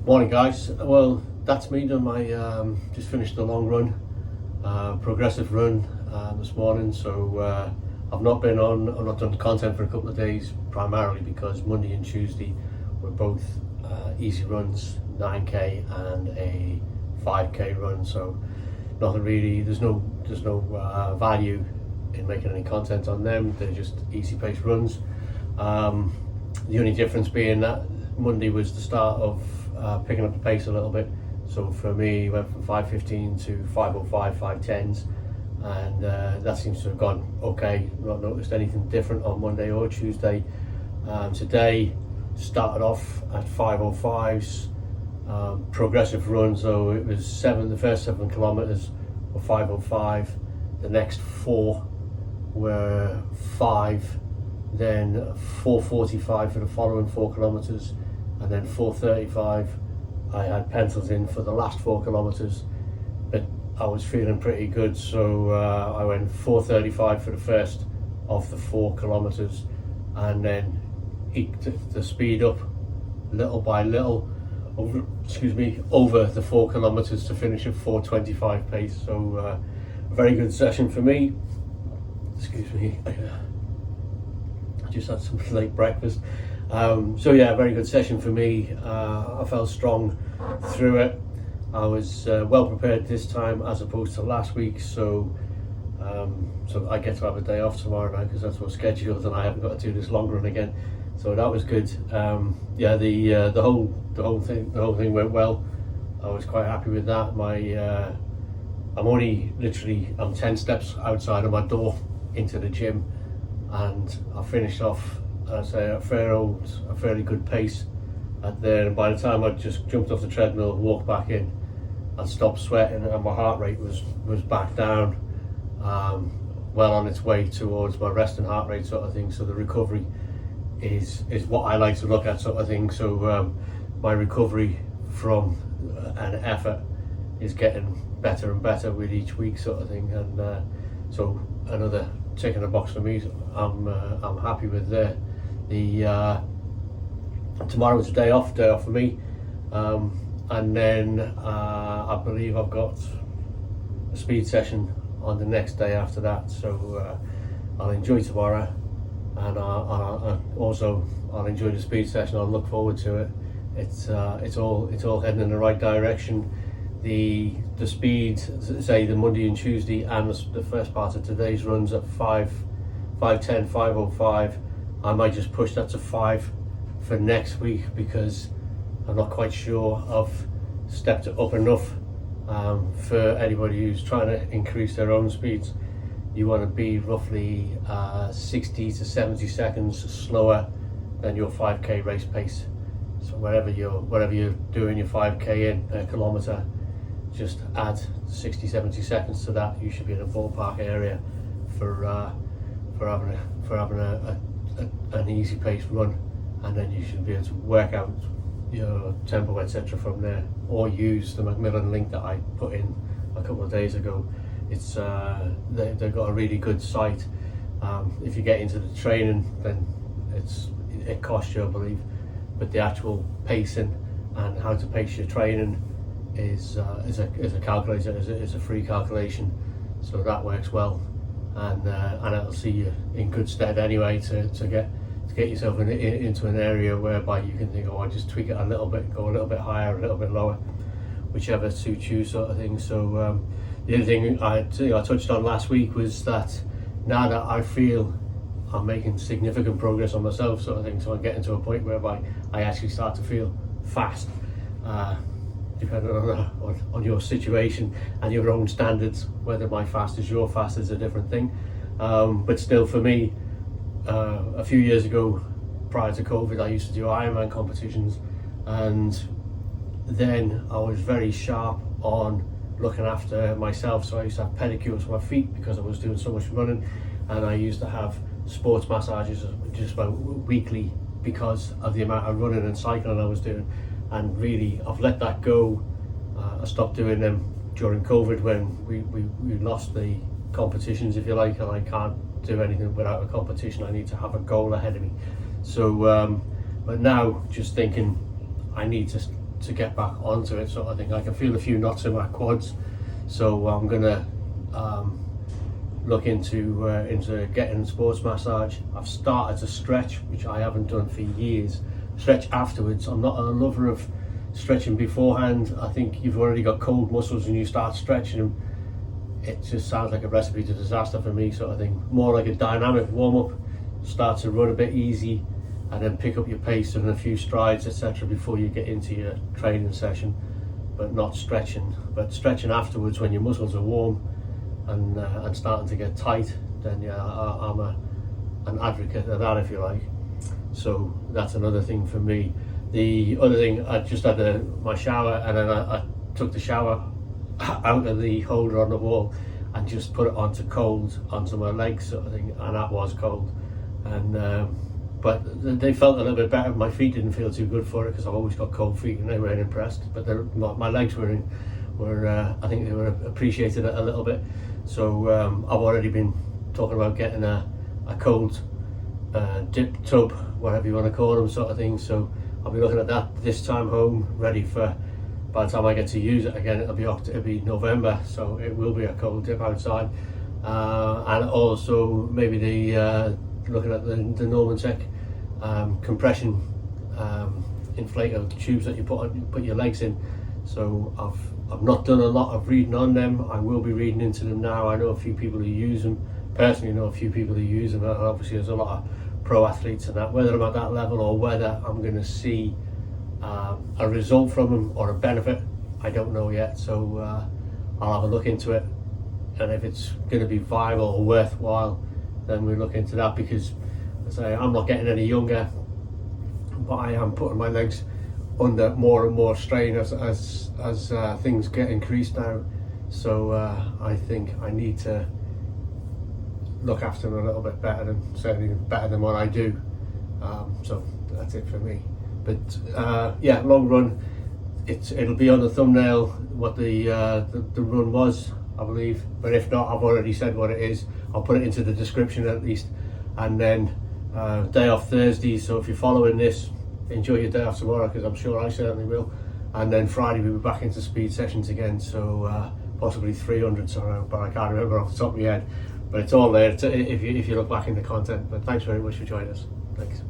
Morning guys, well that's me done my just finished a long run, progressive run this morning. So I've not done content for a couple of days, primarily because Monday and Tuesday were both easy runs, 9k and a 5k run, so nothing really, there's no value in making any content on them. They're just easy paced runs. The only difference being that Monday was the start of picking up the pace a little bit. So for me, went from 5:15 to 5:05, 5:10s, and that seems to have gone okay. Not noticed anything different on Monday or Tuesday. Today started off at 5:05s, progressive run. So it was the first 7 kilometers were 5:05, the next 4 were 5, then 4:45 for the following 4 kilometers, and then 4:35 I had pencils in for the last 4 kilometers, but I was feeling pretty good, so I went 4:35 for the first of the 4 kilometers, and then eked the speed up little by little over the 4 kilometers to finish at 4:25 pace. So a very good session for me. Excuse me, I just had some late breakfast. So yeah, a very good session for me. I felt strong through it. I was well prepared this time as opposed to last week, so I get to have a day off tomorrow night because that's what's scheduled, and I haven't got to do this long run again. So that was good. Yeah, the whole thing went well. I was quite happy with that. I'm 10 steps outside of my door into the gym, and I finished off, I'd say, a fairly good pace at there. And by the time I just jumped off the treadmill, walked back in, and stopped sweating, and my heart rate was back down, well on its way towards my resting heart rate sort of thing. So the recovery is what I like to look at sort of thing. So my recovery from an effort is getting better and better with each week sort of thing, and so another tick in the box for me. I'm happy with there. Tomorrow is a day off for me, and then I believe I've got a speed session on the next day after that. So I'll enjoy tomorrow, and I'll enjoy the speed session. I'll look forward to it. It's all heading in the right direction. The speed, say the Monday and Tuesday and the first part of today's runs at 5:10, 5:05, I might just push that to 5 for next week, because I'm not quite sure I've stepped it up enough. For anybody who's trying to increase their own speeds, you want to be roughly 60 to 70 seconds slower than your 5k race pace. So wherever you're doing your 5k in per kilometer, just add 60-70 seconds to that. You should be in a ballpark area for having an easy paced run, and then you should be able to work out your tempo, etc. from there, or use the Macmillan link that I put in a couple of days ago. It's they've got a really good site. If you get into the training, then it costs you, I believe, but the actual pacing and how to pace your training is a calculator, is a free calculation, so that works well, and it'll see you in good stead anyway to get yourself into an area whereby you can think, oh, I just tweak it a little bit, go a little bit higher, a little bit lower, whichever suits you sort of thing. So the other thing I touched on last week was that now that I feel I'm making significant progress on myself sort of thing, so I'm getting to a point whereby I actually start to feel fast. Depending on your situation and your own standards, whether my fast is your fast is a different thing. But still, for me, a few years ago, prior to COVID, I used to do Ironman competitions, and then I was very sharp on looking after myself. So I used to have pedicures for my feet because I was doing so much running, and I used to have sports massages just about weekly because of the amount of running and cycling I was doing. And really, I've let that go. I stopped doing them during COVID when we lost the competitions, if you like, and I can't do anything without a competition. I need to have a goal ahead of me. So, but now just thinking, I need to get back onto it sort of thing. I can feel a few knots in my quads, so I'm gonna look into getting a sports massage. I've started to stretch, which I haven't done for years. Stretch afterwards. I'm not a lover of stretching beforehand. I think you've already got cold muscles and you start stretching them. It just sounds like a recipe to disaster for me sort of thing. More like a dynamic warm-up. Start to run a bit easy and then pick up your pace and a few strides, etc., before you get into your training session, but not stretching. But stretching afterwards when your muscles are warm and starting to get tight, then yeah, I'm an advocate of that, if you like. So that's another thing for me. The other thing, I just had my shower, and then I took the shower out of the holder on the wall and just put it onto my legs sort of thing, and that was cold. And but they felt a little bit better. My feet didn't feel too good for it because I've always got cold feet and they weren't impressed. But my legs were I think they were appreciated a little bit. So I've already been talking about getting a cold dip tub, whatever you want to call them, sort of thing. So I'll be looking at that this time home, ready for, by the time I get to use it again, it'll be November, so it will be a cold dip outside. And also maybe looking at the Normatec compression inflator tubes that you put your legs in. So I've not done a lot of reading on them. I will be reading into them now. I know a few people who use them. Personally know a few people who use them. Obviously there's a lot of pro athletes and that. Whether I'm at that level or whether I'm going to see a result from them or a benefit, I don't know yet. So I'll have a look into it, and if it's going to be viable or worthwhile, then we'll look into that, because as I say, I'm not getting any younger, but I am putting my legs under more and more strain as things get increased now. So I think I need to look after them a little bit better, than certainly better than what I do. So that's it for me. But yeah, long run, it'll be on the thumbnail what the run was, I believe. But if not, I've already said what it is. I'll put it into the description at least. And then day off Thursday, so if you're following this, enjoy your day off tomorrow, because I'm sure I certainly will. And then Friday we'll be back into speed sessions again, so possibly 300 around, but I can't remember off the top of my head. But it's all there if you look back in the content. But thanks very much for joining us. Thanks.